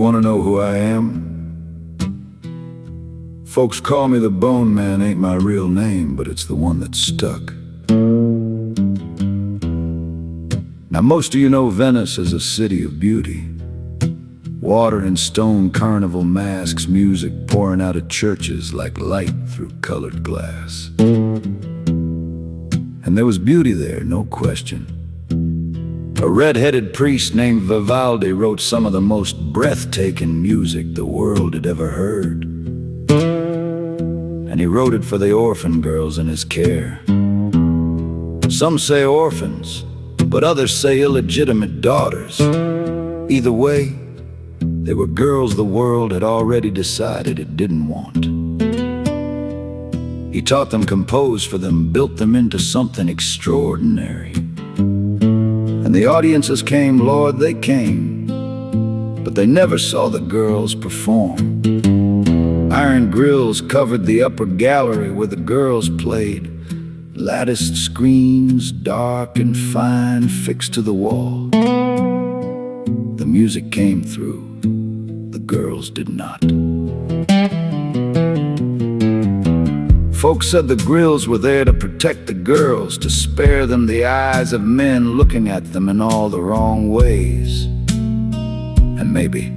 want to know who I am? Folks call me the Bone Man, ain't my real name, but it's the one that stuck. Now most of you know Venice as a city of beauty. Water and stone carnival masks, music pouring out of churches like light through colored glass. And there was beauty there, no question. A red-headed priest named Vivaldi wrote some of the most breathtaking music the world had ever heard. And he wrote it for the orphan girls in his care. Some say orphans, but others say illegitimate daughters. Either way, they were girls the world had already decided it didn't want. He taught them, composed for them, built them into something extraordinary. And the audiences came, Lord, they came, but they never saw the girls perform. Iron grills covered the upper gallery where the girls played. Latticed screens, dark and fine, fixed to the wall. The music came through, the girls did not. Folks said the grills were there to protect the girls, to spare them the eyes of men looking at them in all the wrong ways. And maybe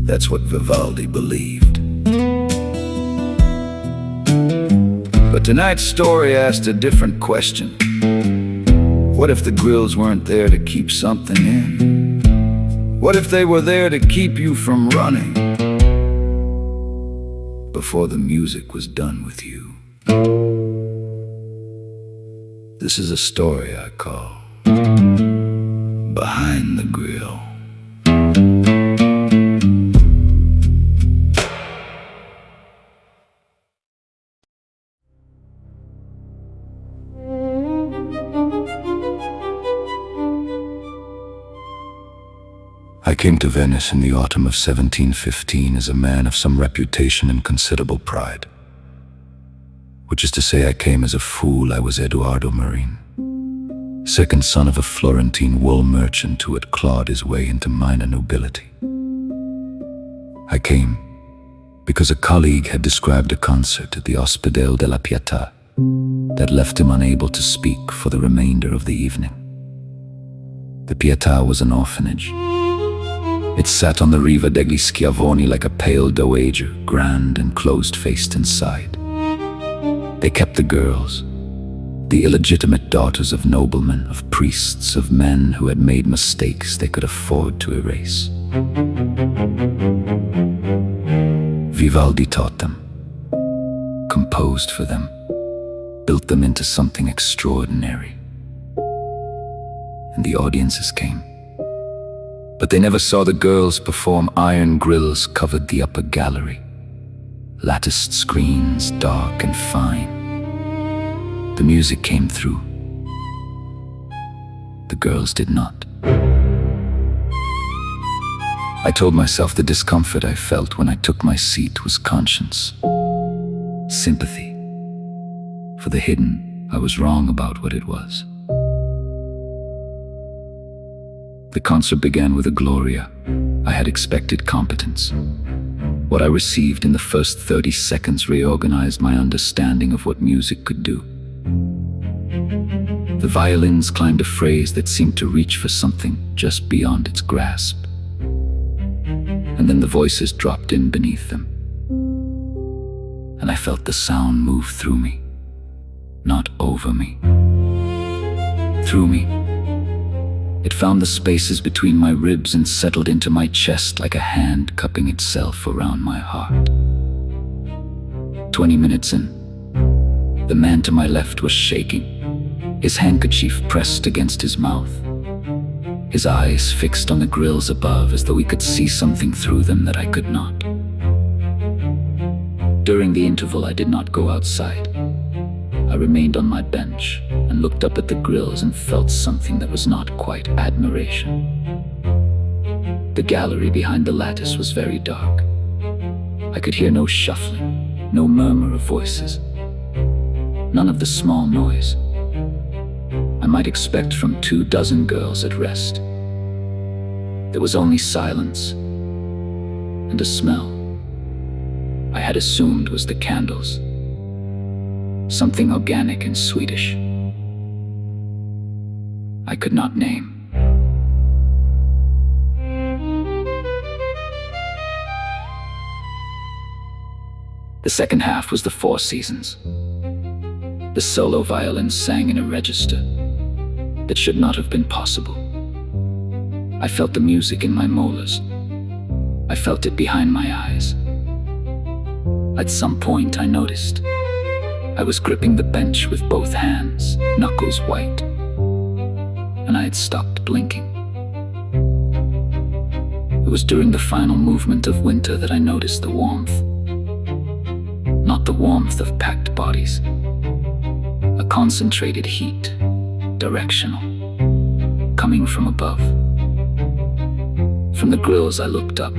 that's what Vivaldi believed. But tonight's story asked a different question. What if the grills weren't there to keep something in? What if they were there to keep you from running before the music was done with you? This is a story I call Behind the Grill. I came to Venice in the autumn of 1715 as a man of some reputation and considerable pride. Which is to say, I came as a fool. I was Edoardo Marin, second son of a Florentine wool merchant who had clawed his way into minor nobility. I came because a colleague had described a concert at the Ospedale della Pietà that left him unable to speak for the remainder of the evening. The Pietà was an orphanage. It sat on the Riva degli Schiavoni like a pale dowager, grand and closed-faced inside. They kept the girls, the illegitimate daughters of noblemen, of priests, of men who had made mistakes they could afford to erase. Vivaldi taught them, composed for them, built them into something extraordinary. And the audiences came. But they never saw the girls perform. Iron grills covered the upper gallery. Latticed screens, dark and fine. The music came through. The girls did not. I told myself the discomfort I felt when I took my seat was conscience, sympathy. For the hidden, I was wrong about what it was. The concert began with a Gloria. I had expected competence. What I received in the first 30 seconds reorganized my understanding of what music could do. The violins climbed a phrase that seemed to reach for something just beyond its grasp. And then the voices dropped in beneath them. And I felt the sound move through me, not over me. Through me. It found the spaces between my ribs and settled into my chest like a hand cupping itself around my heart. 20 minutes in, the man to my left was shaking, his handkerchief pressed against his mouth, his eyes fixed on the grills above as though he could see something through them that I could not. During the interval, I did not go outside. I remained on my bench and looked up at the grills and felt something that was not quite admiration. The gallery behind the lattice was very dark. I could hear no shuffling, no murmur of voices, none of the small noise I might expect from 24 girls at rest. There was only silence, and a smell I had assumed was the candles. Something organic and Swedish I could not name. The second half was the Four Seasons. The solo violin sang in a register that should not have been possible. I felt the music in my molars. I felt it behind my eyes. At some point I noticed I was gripping the bench with both hands, knuckles white, and I had stopped blinking. It was during the final movement of winter that I noticed the warmth. Not the warmth of packed bodies, a concentrated heat, directional, coming from above. From the grilles I looked up,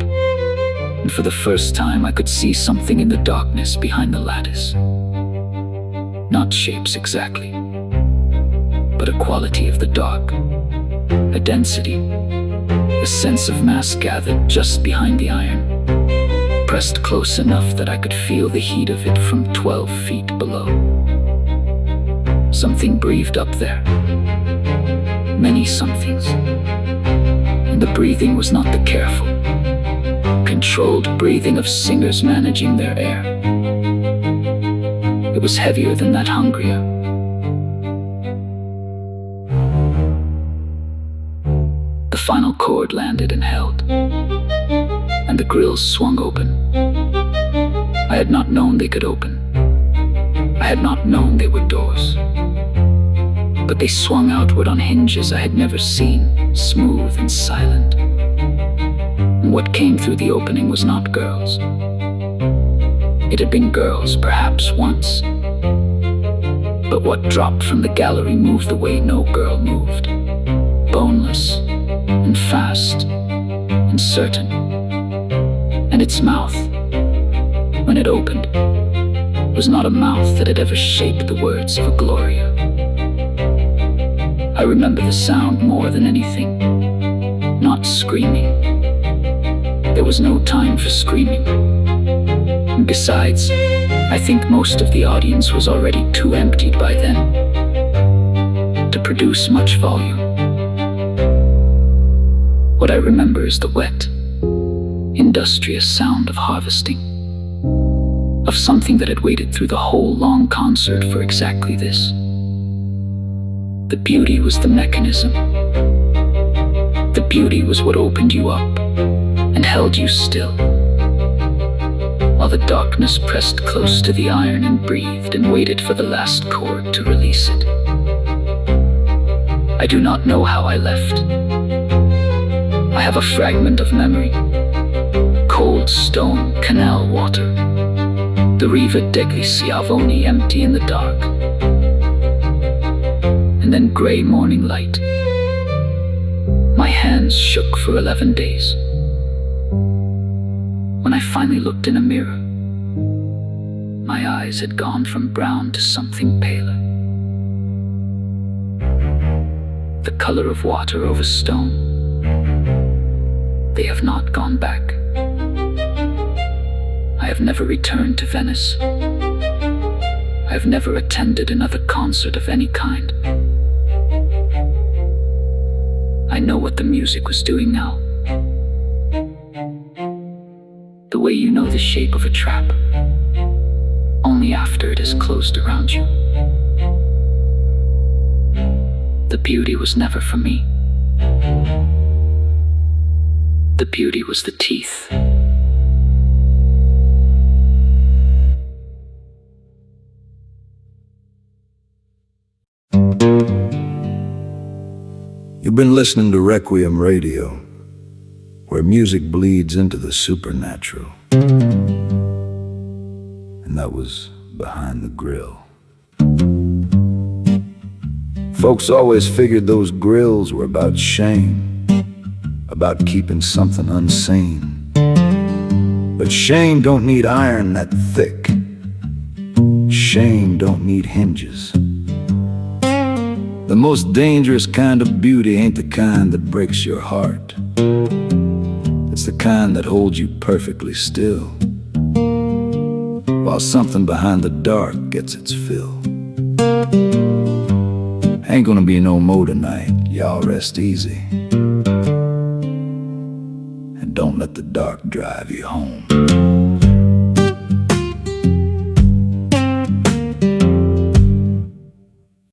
and for the first time I could see something in the darkness behind the lattice. Not shapes exactly, but a quality of the dark, a density, a sense of mass gathered just behind the iron, pressed close enough that I could feel the heat of it from 12 feet below. Something breathed up there, many somethings, and the breathing was not the careful, controlled breathing of singers managing their air. It was heavier than that, hungrier. The final chord landed and held, and the grills swung open. I had not known they could open. I had not known they were doors. But they swung outward on hinges I had never seen, smooth and silent. And what came through the opening was not girls. It had been girls, perhaps, once. But what dropped from the gallery moved the way no girl moved. Boneless, and fast, and certain. And its mouth, when it opened, was not a mouth that had ever shaped the words of a Gloria. I remember the sound more than anything. Not screaming. There was no time for screaming. And besides, I think most of the audience was already too emptied by then to produce much volume. What I remember is the wet, industrious sound of harvesting, of something that had waited through the whole long concert for exactly this. The beauty was the mechanism. The beauty was what opened you up and held you still, while the darkness pressed close to the iron and breathed and waited for the last chord to release it. I do not know how I left. I have a fragment of memory. Cold stone, canal water. The Riva degli Schiavoni empty in the dark. And then gray morning light. My hands shook for 11 days. When I finally looked in a mirror, my eyes had gone from brown to something paler. The color of water over stone. They have not gone back. I have never returned to Venice. I have never attended another concert of any kind. I know what the music was doing now. The way you know the shape of a trap, only after it has closed around you. The beauty was never for me. The beauty was the teeth. You've been listening to Requiem Radio, where music bleeds into the supernatural. And that was Behind the Grille. Folks always figured those grills were about shame, about keeping something unseen. But shame don't need iron that thick. Shame don't need hinges. The most dangerous kind of beauty ain't the kind that breaks your heart. It's It's the kind that holds you perfectly still, while something behind the dark gets its fill. Ain't gonna be no more tonight, y'all rest easy. And don't let the dark drive you home.